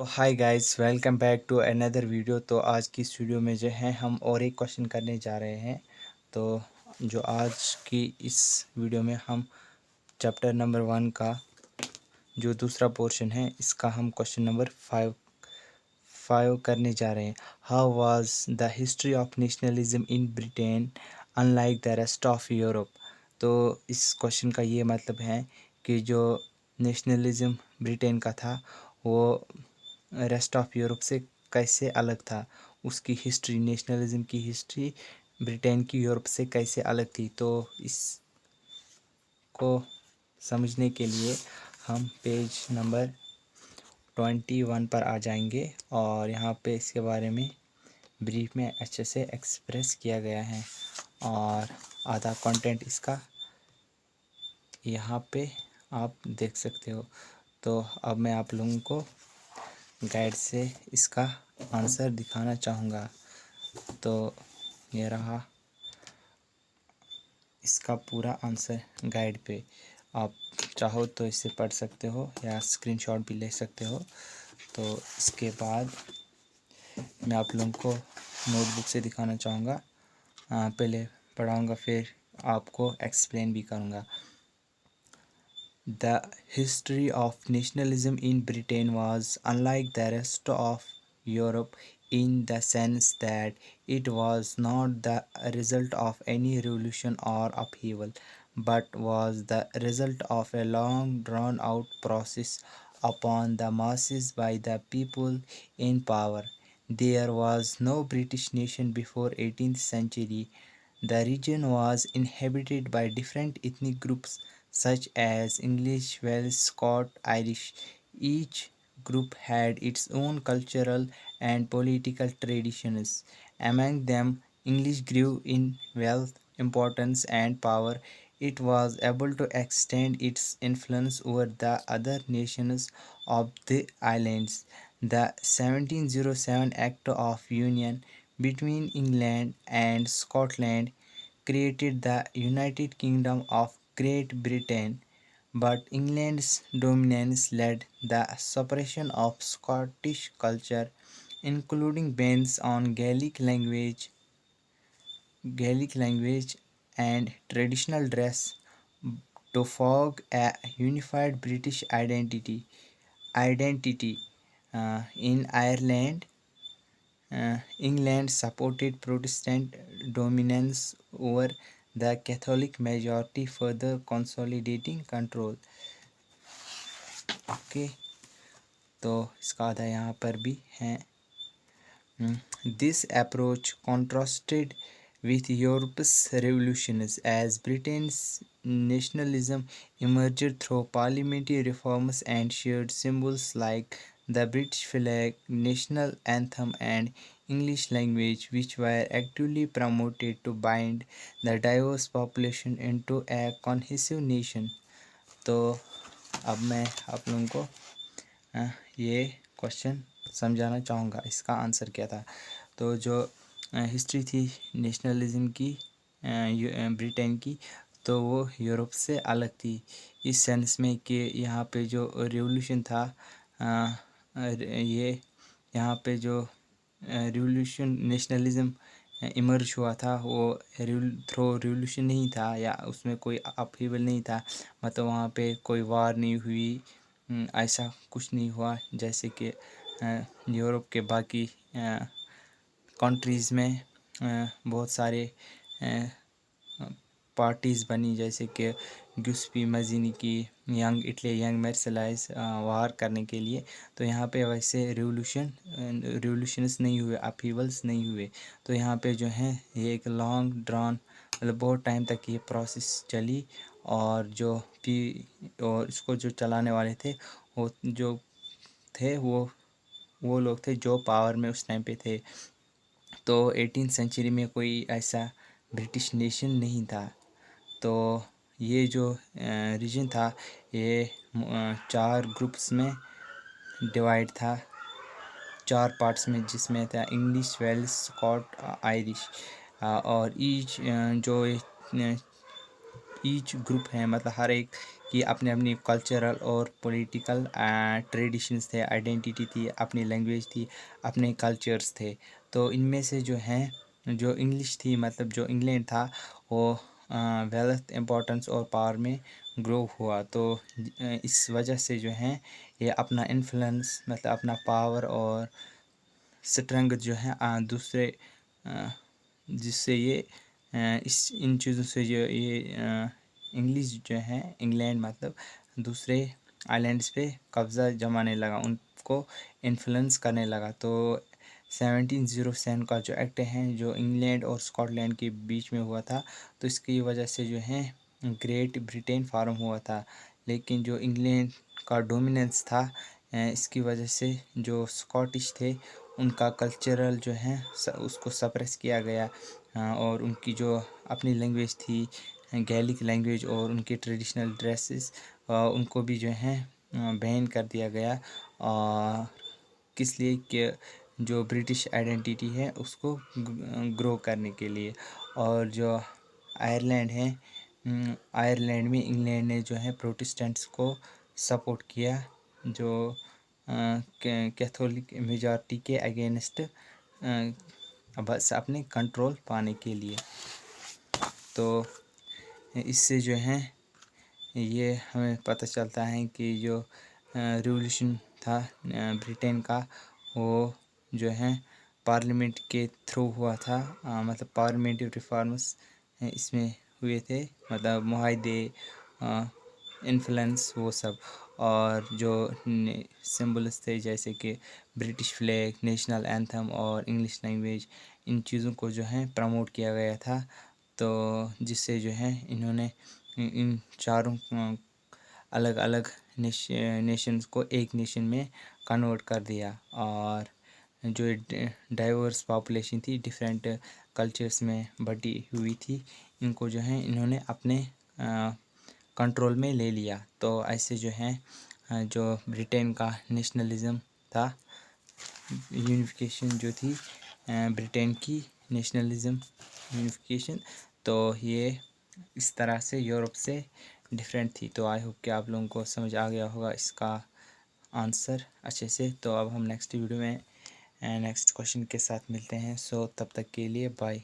Hi guys, welcome back to another video. तो आज की इस वीडियो में जो है हम और एक क्वेश्चन करने जा रहे हैं। तो जो आज की इस वीडियो में हम चैप्टर नंबर 1 का जो दूसरा पोर्शन है इसका हम क्वेश्चन नंबर 5 करने जा रहे हैं। How was the history of nationalism in Britain unlike the rest of Europe. तो इस क्वेश्चन का ये मतलब है कि जो नेशनलिज्म ब्रिटेन का था वो रेस्ट ऑफ यूरोप से कैसे अलग था, उसकी हिस्ट्री, नेशनलिज्म की हिस्ट्री ब्रिटेन की यूरोप से कैसे अलग थी। तो इसको समझने के लिए हम पेज नंबर 21 पर आ जाएंगे और यहाँ पे इसके बारे में ब्रीफ में अच्छे से एक्सप्रेस किया गया है और आधा कंटेंट इसका यहाँ पे आप देख सकते हो। तो अब मैं आप लोगों को गाइड से इसका आंसर दिखाना चाहूँगा। तो ये रहा इसका पूरा आंसर गाइड पे। आप चाहो तो इसे पढ़ सकते हो या स्क्रीनशॉट भी ले सकते हो। तो इसके बाद मैं आप लोगों को नोटबुक से दिखाना चाहूँगा। पहले पढ़ाऊँगा फिर आपको एक्सप्लेन भी करूँगा। The history of nationalism in Britain was unlike the rest of Europe in the sense that it was not the result of any revolution or upheaval, but was the result of a long drawn out process upon the masses by the people in power. There was no British nation before 18th century. The region was inhabited by different ethnic groups such as English, Welsh, Scot, Irish. Each group had its own cultural and political traditions. Among them, English grew in wealth, importance, and power. It was able to extend its influence over the other nations of the islands. The 1707 Act of Union between England and Scotland created the United Kingdom of Great Britain, but England's dominance led the suppression of Scottish culture, including bans on Gaelic language and traditional dress, to forge a unified British identity. In Ireland, England supported Protestant dominance over the Catholic majority, further consolidating control. Okay, तो इसका आधा यहाँ पर भी है। This approach contrasted with Europe's revolutions as Britain's nationalism emerged through parliamentary reforms and shared symbols like the British flag, national anthem, and English language, which were actively promoted to bind the diverse population into a cohesive nation. तो अब मैं आप लोगों को ये question समझाना चाहूँगा, इसका आंसर क्या था। तो जो हिस्ट्री थी नेशनलिज्म की ब्रिटेन की, तो वो यूरोप से अलग थी इस सेंस में कि यहाँ पे जो रिवॉल्यूशन था, ये यहाँ पे जो रिवॉल्यूशन नेशनलिज्म इमर्ज हुआ था वो थ्रो रिवॉल्यूशन नहीं था या उसमें कोई अपहीवल नहीं था। मतलब वहाँ पे कोई वार नहीं हुई, ऐसा कुछ नहीं हुआ जैसे कि यूरोप के बाकी कंट्रीज़ में बहुत सारे पार्टीज़ बनी, जैसे कि ग्यूस्पी मजीनी की यंग इटली यंग मर्सलाइज वार करने के लिए। तो यहाँ पे वैसे रिवोल्यूशंस नहीं हुए, अपहीवल्स नहीं हुए। तो यहाँ पे जो है ये एक लॉन्ग ड्रॉन, मतलब बहुत टाइम तक ये प्रोसेस चली। और और इसको जो चलाने वाले थे वो जो थे वो लोग थे जो पावर में उस टाइम पे थे। तो 18th सेंचुरी में कोई ऐसा ब्रिटिश नेशन नहीं था। तो ये जो रीजन था ये 4 ग्रुप्स में डिवाइड था, 4 पार्ट्स में, जिसमें था इंग्लिश, वेल्स, स्कॉट, आयरिश। और ईच जो ईच ग्रुप है, मतलब हर एक की अपने अपनी कल्चरल और पॉलिटिकल ट्रेडिशंस थे, आइडेंटिटी थी, अपनी लैंग्वेज थी, अपने कल्चर्स थे। तो इनमें से जो हैं, जो इंग्लिश थी, मतलब जो इंग्लैंड था, वो वेल्थ, इम्पोर्टेंस और पावर में ग्रो हुआ। तो इस वजह से जो है ये अपना इन्फ्लुएंस, मतलब अपना पावर और स्ट्रेंथ जो है दूसरे जिससे ये इस इन चीज़ों से जो ये इंग्लिश जो है, इंग्लैंड मतलब दूसरे आइलैंड्स पे कब्ज़ा जमाने लगा, उनको इन्फ्लुएंस करने लगा। तो 1707 का जो एक्ट है, जो इंग्लैंड और स्कॉटलैंड के बीच में हुआ था, तो इसकी वजह से जो है ग्रेट ब्रिटेन फॉर्म हुआ था। लेकिन जो इंग्लैंड का डोमिनेंस था, इसकी वजह से जो स्कॉटिश थे उनका कल्चरल जो है उसको सप्रेस किया गया। और उनकी जो अपनी लैंग्वेज थी, गैलिक लैंग्वेज, और उनके ट्रेडिशनल ड्रेसेस, उनको भी जो है बैन कर दिया गया। और किस लिए कि जो ब्रिटिश आइडेंटिटी है उसको ग्रो करने के लिए। और जो आयरलैंड है, आयरलैंड में इंग्लैंड ने जो है प्रोटेस्टेंट्स को सपोर्ट किया, जो कैथोलिक मेजॉरिटी के अगेंस्ट, बस अपने कंट्रोल पाने के लिए। तो इससे जो है ये हमें पता चलता है कि जो रिवॉल्यूशन था ब्रिटेन का, वो जो है पार्लियामेंट के थ्रू हुआ था। मतलब पार्लियामेंट्री रिफॉर्म्स इसमें हुए थे, मतलब मुआहदे, इन्फ्लुएंस, वो सब। और जो सिम्बल्स थे, जैसे कि ब्रिटिश फ्लैग, नेशनल एंथम और इंग्लिश लैंग्वेज, इन चीज़ों को जो है प्रमोट किया गया था। तो जिससे जो है इन्होंने इन चारों अलग अलग नेशंस को एक नेशन में कन्वर्ट कर दिया। और जो डाइवर्स पॉपुलेशन थी, डिफरेंट कल्चर्स में बटी हुई थी, इनको जो है इन्होंने अपने कंट्रोल में ले लिया। तो ऐसे जो है जो ब्रिटेन का नेशनलिज़म था, यूनिफिकेशन जो थी ब्रिटेन की नेशनलिज़म यूनिफिकेशन, तो ये इस तरह से यूरोप से डिफरेंट थी। तो आई होप कि आप लोगों को समझ आ गया होगा इसका आंसर अच्छे से। तो अब हम नेक्स्ट वीडियो में नेक्स्ट क्वेश्चन के साथ मिलते हैं। सो तब तक के लिए बाय।